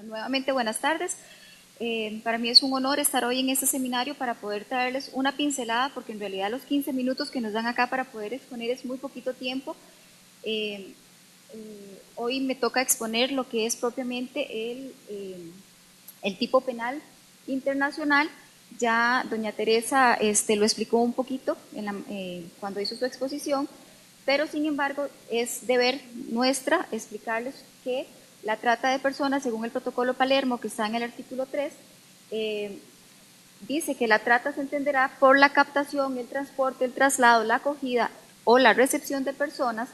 Nuevamente, buenas tardes. Para mí es un honor estar hoy en este seminario para poder traerles una pincelada, porque en realidad los 15 minutos que nos dan acá para poder exponer es muy poquito tiempo. Hoy me toca exponer lo que es propiamente el tipo penal internacional. Ya doña Teresa lo explicó un poquito cuando hizo su exposición, pero sin embargo es deber nuestra explicarles que la trata de personas, según el protocolo Palermo, que está en el artículo 3, dice que la trata se entenderá por la captación, el transporte, el traslado, la acogida o la recepción de personas,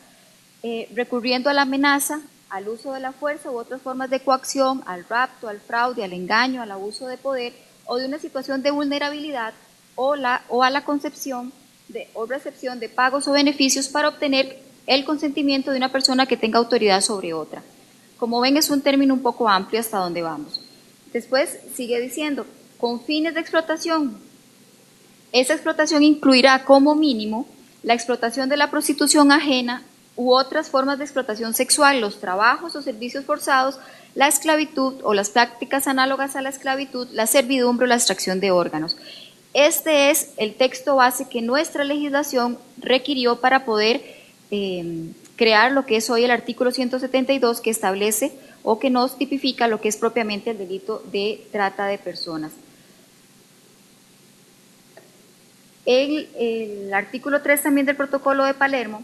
recurriendo a la amenaza, al uso de la fuerza u otras formas de coacción, al rapto, al fraude, al engaño, al abuso de poder o de una situación de vulnerabilidad o a la concepción o recepción de pagos o beneficios para obtener el consentimiento de una persona que tenga autoridad sobre otra. Como ven, es un término un poco amplio hasta donde vamos. Después sigue diciendo, con fines de explotación. Esa explotación incluirá como mínimo la explotación de la prostitución ajena u otras formas de explotación sexual, los trabajos o servicios forzados, la esclavitud o las prácticas análogas a la esclavitud, la servidumbre o la extracción de órganos. Este es el texto base que nuestra legislación requirió para poder crear lo que es hoy el artículo 172, que establece o que nos tipifica lo que es propiamente el delito de trata de personas. El artículo 3 también del protocolo de Palermo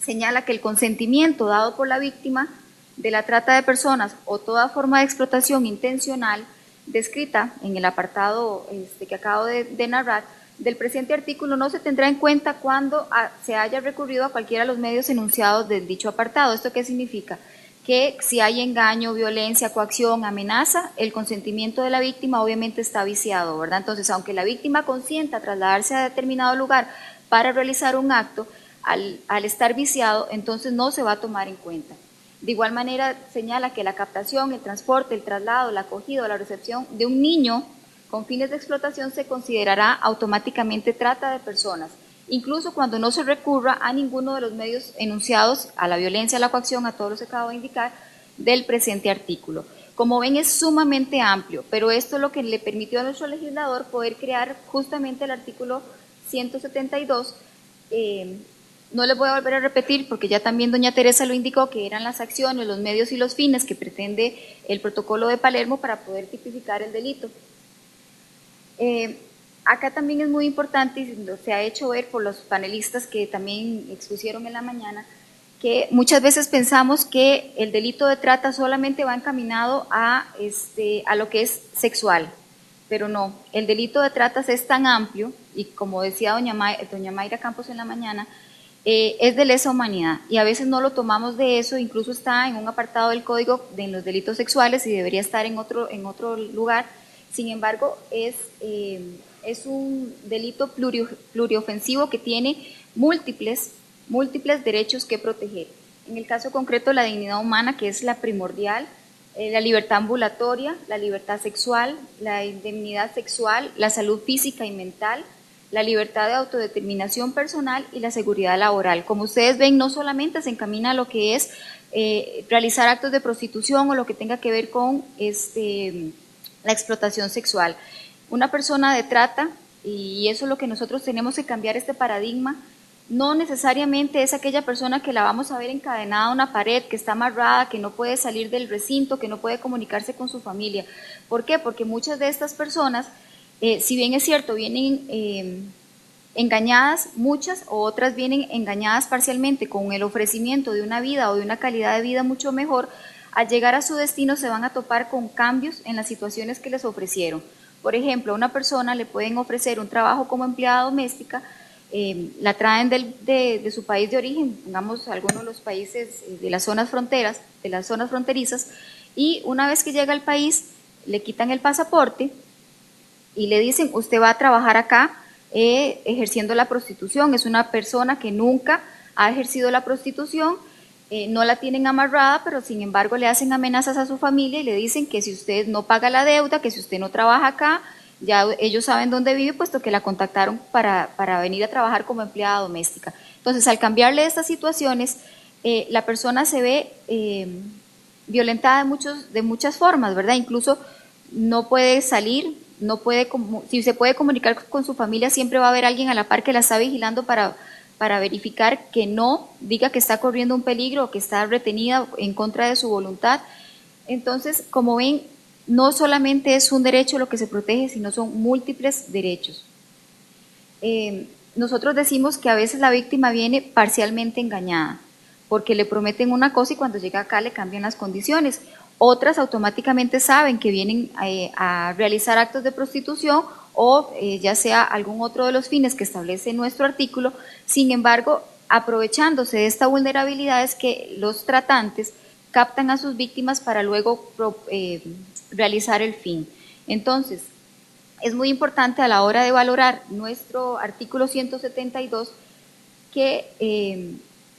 señala que el consentimiento dado por la víctima de la trata de personas o toda forma de explotación intencional descrita en el apartado que acabo de narrar del presente artículo no se tendrá en cuenta cuando se haya recurrido a cualquiera de los medios enunciados del dicho apartado. ¿Esto qué significa? Que si hay engaño, violencia, coacción, amenaza, el consentimiento de la víctima obviamente está viciado, ¿verdad? Entonces, aunque la víctima consienta trasladarse a determinado lugar para realizar un acto, al estar viciado, entonces no se va a tomar en cuenta. De igual manera, señala que la captación, el transporte, el traslado, la acogida o la recepción de un niño con fines de explotación se considerará automáticamente trata de personas, incluso cuando no se recurra a ninguno de los medios enunciados, a la violencia, a la coacción, a todos los que acabo de indicar, del presente artículo. Como ven, es sumamente amplio, pero esto es lo que le permitió a nuestro legislador poder crear justamente el artículo 172. No les voy a volver a repetir porque ya también doña Teresa lo indicó, que eran las acciones, los medios y los fines que pretende el protocolo de Palermo para poder tipificar el delito. Acá también es muy importante, y se ha hecho ver por los panelistas que también expusieron en la mañana, que muchas veces pensamos que el delito de trata solamente va encaminado a lo que es sexual, pero no, el delito de trata es tan amplio, y como decía doña Mayra Campos en la mañana, es de lesa humanidad, y a veces no lo tomamos de eso, incluso está en un apartado del código de los delitos sexuales y debería estar en otro lugar. Sin embargo, es un delito pluriofensivo que tiene múltiples derechos que proteger. En el caso concreto, la dignidad humana, que es la primordial, la libertad ambulatoria, la libertad sexual, la indemnidad sexual, la salud física y mental, la libertad de autodeterminación personal y la seguridad laboral. Como ustedes ven, no solamente se encamina a lo que es realizar actos de prostitución o lo que tenga que ver con la explotación sexual. Una persona de trata, y eso es lo que nosotros tenemos que cambiar, este paradigma, no necesariamente es aquella persona que la vamos a ver encadenada a una pared, que está amarrada, que no puede salir del recinto, que no puede comunicarse con su familia. ¿Por qué? Porque muchas de estas personas, si bien es cierto, vienen engañadas, muchas o otras vienen engañadas parcialmente con el ofrecimiento de una vida o de una calidad de vida mucho mejor. Al llegar a su destino se van a topar con cambios en las situaciones que les ofrecieron. Por ejemplo, a una persona le pueden ofrecer un trabajo como empleada doméstica, la traen de su país de origen, pongamos algunos de los países de las zonas fronterizas, y una vez que llega al país le quitan el pasaporte y le dicen, usted va a trabajar acá ejerciendo la prostitución. Es una persona que nunca ha ejercido la prostitución, no la tienen amarrada, pero sin embargo le hacen amenazas a su familia y le dicen que si usted no paga la deuda, que si usted no trabaja acá, ya ellos saben dónde vive, puesto que la contactaron para venir a trabajar como empleada doméstica. Entonces, al cambiarle estas situaciones, la persona se ve violentada de muchas formas, ¿verdad? Incluso no puede salir, no puede, si se puede comunicar con su familia, siempre va a haber alguien a la par que la está vigilando para verificar que no diga que está corriendo un peligro o que está retenida en contra de su voluntad. Entonces, como ven, no solamente es un derecho lo que se protege, sino son múltiples derechos. Nosotros decimos que a veces la víctima viene parcialmente engañada, porque le prometen una cosa y cuando llega acá le cambian las condiciones. Otras automáticamente saben que vienen a realizar actos de prostitución o ya sea algún otro de los fines que establece nuestro artículo. Sin embargo, aprovechándose de esta vulnerabilidad es que los tratantes captan a sus víctimas para luego realizar el fin. Entonces, es muy importante a la hora de valorar nuestro artículo 172 que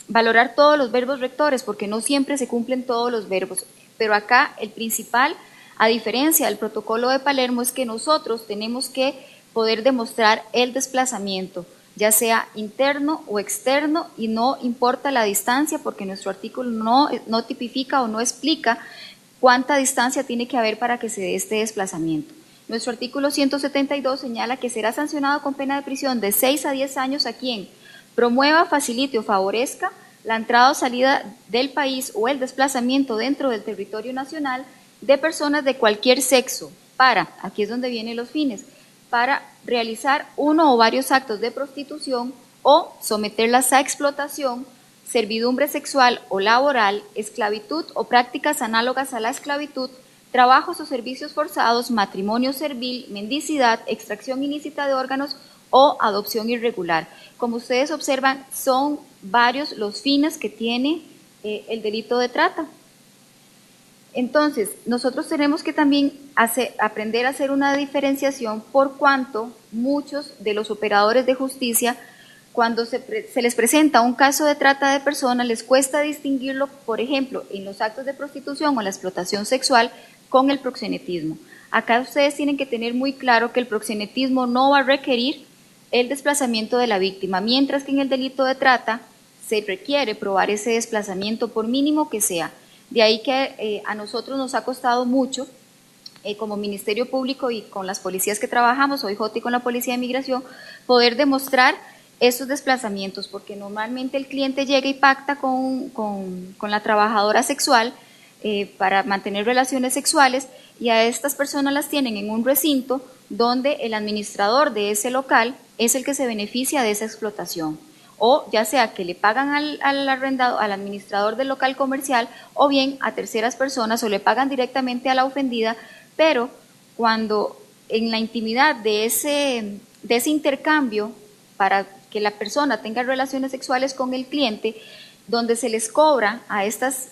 valorar todos los verbos rectores, porque no siempre se cumplen todos los verbos. Pero acá el principal, a diferencia del protocolo de Palermo, es que nosotros tenemos que poder demostrar el desplazamiento, ya sea interno o externo, y no importa la distancia, porque nuestro artículo no tipifica o no explica cuánta distancia tiene que haber para que se dé este desplazamiento. Nuestro artículo 172 señala que será sancionado con pena de prisión de 6 a 10 años a quien promueva, facilite o favorezca la entrada o salida del país o el desplazamiento dentro del territorio nacional de personas de cualquier sexo para, aquí es donde vienen los fines, para realizar uno o varios actos de prostitución o someterlas a explotación, servidumbre sexual o laboral, esclavitud o prácticas análogas a la esclavitud, trabajos o servicios forzados, matrimonio servil, mendicidad, extracción ilícita de órganos o adopción irregular. Como ustedes observan, son varios los fines que tiene el delito de trata. Entonces, nosotros tenemos que también aprender a hacer una diferenciación por cuanto muchos de los operadores de justicia, cuando se les presenta un caso de trata de personas, les cuesta distinguirlo, por ejemplo, en los actos de prostitución o la explotación sexual con el proxenetismo. Acá ustedes tienen que tener muy claro que el proxenetismo no va a requerir el desplazamiento de la víctima, mientras que en el delito de trata se requiere probar ese desplazamiento por mínimo que sea. De ahí que a nosotros nos ha costado mucho, como Ministerio Público y con las policías que trabajamos, OIJ y con la Policía de Migración, poder demostrar esos desplazamientos, porque normalmente el cliente llega y pacta con la trabajadora sexual para mantener relaciones sexuales, y a estas personas las tienen en un recinto donde el administrador de ese local es el que se beneficia de esa explotación, o ya sea que le pagan al arrendado, al administrador del local comercial, o bien a terceras personas, o le pagan directamente a la ofendida, pero cuando en la intimidad de ese intercambio para que la persona tenga relaciones sexuales con el cliente, donde se les cobra a estas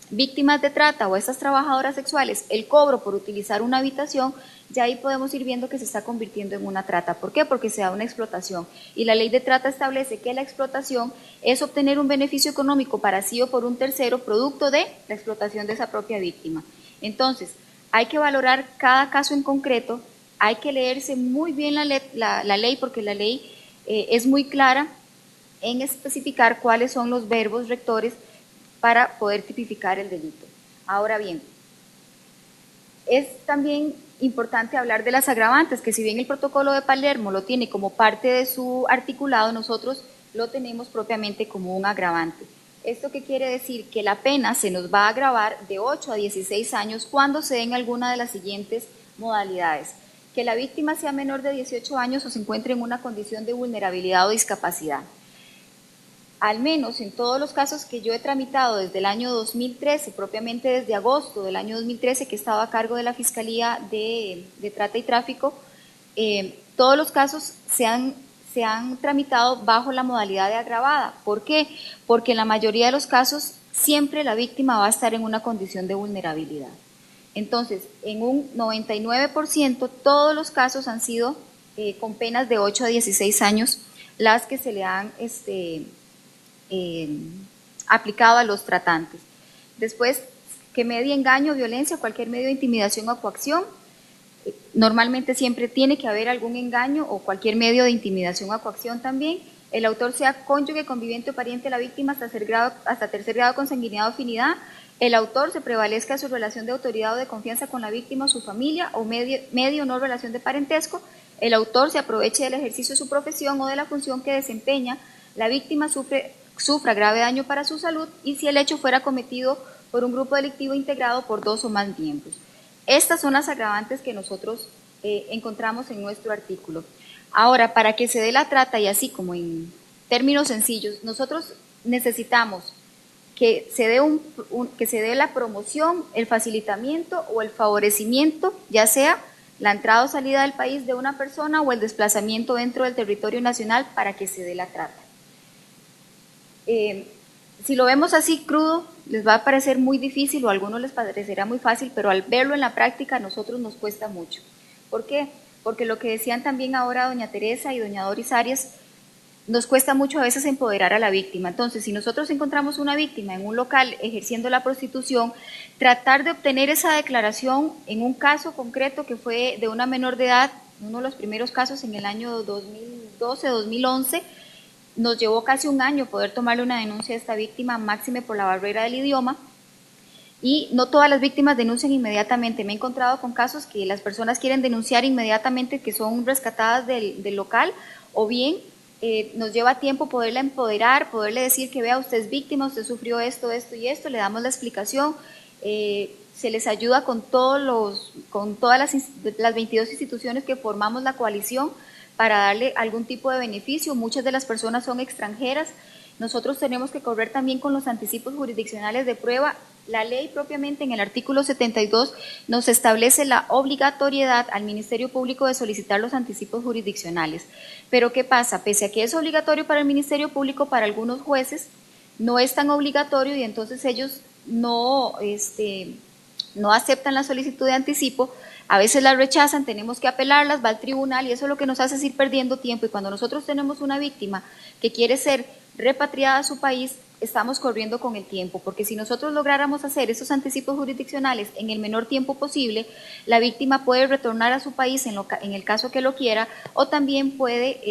víctimas de trata o a estas trabajadoras sexuales el cobro por utilizar una habitación, ya ahí podemos ir viendo que se está convirtiendo en una trata. ¿Por qué? Porque se da una explotación. Y la ley de trata establece que la explotación es obtener un beneficio económico para sí o por un tercero, producto de la explotación de esa propia víctima. Entonces, hay que valorar cada caso en concreto, hay que leerse muy bien la ley, porque la ley es muy clara en especificar cuáles son los verbos rectores para poder tipificar el delito. Ahora bien, es también importante hablar de las agravantes, que si bien el protocolo de Palermo lo tiene como parte de su articulado, nosotros lo tenemos propiamente como un agravante. ¿Esto qué quiere decir? Que la pena se nos va a agravar de 8 a 16 años cuando se den alguna de las siguientes modalidades: que la víctima sea menor de 18 años o se encuentre en una condición de vulnerabilidad o discapacidad. Al menos en todos los casos que yo he tramitado desde el año 2013, propiamente desde agosto del año 2013, que estaba a cargo de la Fiscalía de Trata y Tráfico, todos los casos se han tramitado bajo la modalidad de agravada. ¿Por qué? Porque en la mayoría de los casos siempre la víctima va a estar en una condición de vulnerabilidad. Entonces, en un 99% todos los casos han sido con penas de 8 a 16 años las que se le han aplicado a los tratantes. Después, que medie engaño, violencia, cualquier medio de intimidación o coacción. Normalmente siempre tiene que haber algún engaño o cualquier medio de intimidación o coacción también, el autor sea cónyuge, conviviente o pariente de la víctima hasta tercer grado consanguinidad o afinidad, el autor se prevalezca de su relación de autoridad o de confianza con la víctima o su familia o medio o no relación de parentesco, el autor se aproveche del ejercicio de su profesión o de la función que desempeña, la víctima sufra grave daño para su salud y si el hecho fuera cometido por un grupo delictivo integrado por 2 o más miembros. Estas son las agravantes que nosotros encontramos en nuestro artículo. Ahora, para que se dé la trata, y así como en términos sencillos, nosotros necesitamos que se dé la promoción, el facilitamiento o el favorecimiento, ya sea la entrada o salida del país de una persona o el desplazamiento dentro del territorio nacional para que se dé la trata. Si lo vemos así crudo, les va a parecer muy difícil o a algunos les parecerá muy fácil, pero al verlo en la práctica a nosotros nos cuesta mucho. ¿Por qué? Porque lo que decían también ahora doña Teresa y doña Doris Arias, nos cuesta mucho a veces empoderar a la víctima. Entonces, si nosotros encontramos una víctima en un local ejerciendo la prostitución, tratar de obtener esa declaración en un caso concreto que fue de una menor de edad, uno de los primeros casos en el año 2012-2011, nos llevó casi un año poder tomarle una denuncia a esta víctima, máxime por la barrera del idioma, y no todas las víctimas denuncian inmediatamente. Me he encontrado con casos que las personas quieren denunciar inmediatamente, que son rescatadas del local, o bien nos lleva tiempo poderla empoderar, poderle decir que vea, usted es víctima, usted sufrió esto, esto y esto, le damos la explicación, se les ayuda con todas las 22 instituciones que formamos la coalición para darle algún tipo de beneficio. Muchas de las personas son extranjeras. Nosotros tenemos que correr también con los anticipos jurisdiccionales de prueba. La ley propiamente en el artículo 72 nos establece la obligatoriedad al Ministerio Público de solicitar los anticipos jurisdiccionales. Pero ¿qué pasa? Pese a que es obligatorio para el Ministerio Público, para algunos jueces no es tan obligatorio y entonces ellos no aceptan la solicitud de anticipo. A veces las rechazan, tenemos que apelarlas, va al tribunal y eso es lo que nos hace ir perdiendo tiempo. Y cuando nosotros tenemos una víctima que quiere ser repatriada a su país, estamos corriendo con el tiempo, porque si nosotros lográramos hacer esos anticipos jurisdiccionales en el menor tiempo posible, la víctima puede retornar a su país en el caso que lo quiera, o también puede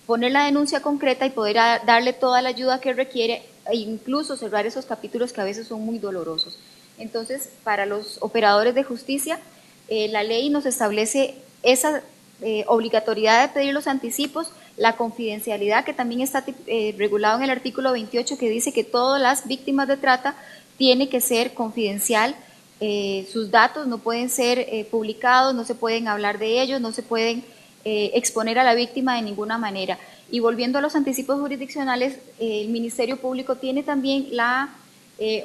poner la denuncia concreta y poder darle toda la ayuda que requiere e incluso cerrar esos capítulos que a veces son muy dolorosos. Entonces, para los operadores de justicia, la ley nos establece esa obligatoriedad de pedir los anticipos, la confidencialidad que también está regulado en el artículo 28 que dice que todas las víctimas de trata tiene que ser confidencial, sus datos no pueden ser publicados, no se pueden hablar de ellos, no se pueden exponer a la víctima de ninguna manera. Y volviendo a los anticipos jurisdiccionales, el Ministerio Público tiene también la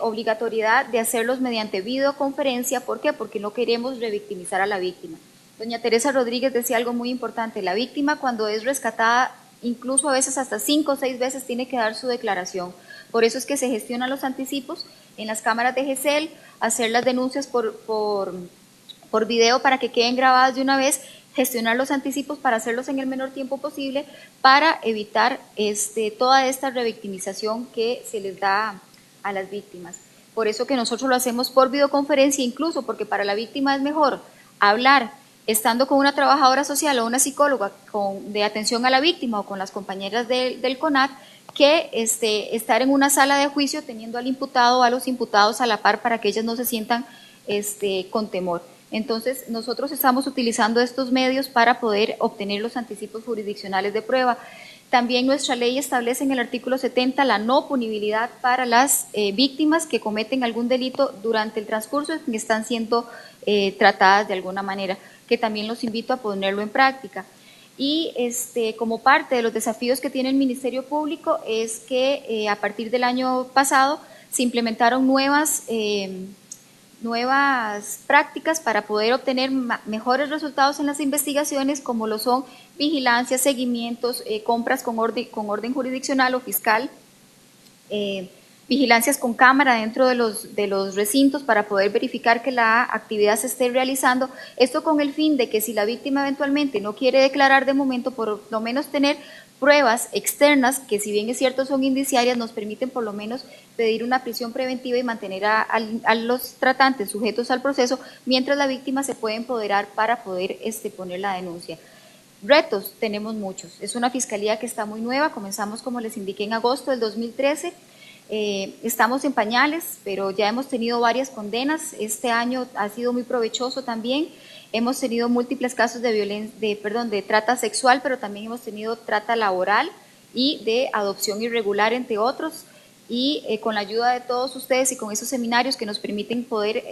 obligatoriedad de hacerlos mediante videoconferencia. ¿Por qué? Porque no queremos revictimizar a la víctima. Doña Teresa Rodríguez decía algo muy importante, la víctima cuando es rescatada, incluso a veces hasta 5 o 6 veces tiene que dar su declaración. Por eso es que se gestionan los anticipos en las cámaras de GESEL, hacer las denuncias por video para que queden grabadas de una vez, gestionar los anticipos para hacerlos en el menor tiempo posible para evitar toda esta revictimización que se les da a las víctimas. Por eso que nosotros lo hacemos por videoconferencia, incluso porque para la víctima es mejor hablar estando con una trabajadora social o una psicóloga de atención a la víctima o con las compañeras del CONAT que estar en una sala de juicio teniendo al imputado o a los imputados a la par para que ellas no se sientan con temor. Entonces, nosotros estamos utilizando estos medios para poder obtener los anticipos jurisdiccionales de prueba. También nuestra ley establece en el artículo 70 la no punibilidad para las víctimas que cometen algún delito durante el transcurso en que están siendo tratadas de alguna manera, que también los invito a ponerlo en práctica. Y como parte de los desafíos que tiene el Ministerio Público es que a partir del año pasado se implementaron nuevas prácticas para poder obtener mejores resultados en las investigaciones, como lo son vigilancias, seguimientos, compras con orden jurisdiccional o fiscal, vigilancias con cámara dentro de los recintos para poder verificar que la actividad se esté realizando, esto con el fin de que si la víctima eventualmente no quiere declarar de momento, por lo menos tener pruebas externas que, si bien es cierto son indiciarias, nos permiten por lo menos pedir una prisión preventiva y mantener a los tratantes sujetos al proceso mientras la víctima se puede empoderar para poder poner la denuncia. Retos tenemos muchos. Es una fiscalía que está muy nueva, comenzamos como les indiqué en agosto del 2013, estamos en pañales, pero ya hemos tenido varias condenas. Este año ha sido muy provechoso también. Hemos tenido múltiples casos de trata sexual, pero también hemos tenido trata laboral y de adopción irregular, entre otros. Y con la ayuda de todos ustedes y con esos seminarios que nos permiten poder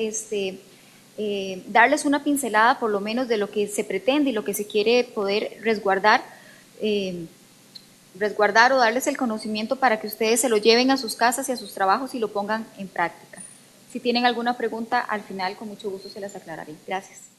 darles una pincelada por lo menos de lo que se pretende y lo que se quiere poder resguardar o darles el conocimiento para que ustedes se lo lleven a sus casas y a sus trabajos y lo pongan en práctica. Si tienen alguna pregunta, al final con mucho gusto se las aclararé. Gracias.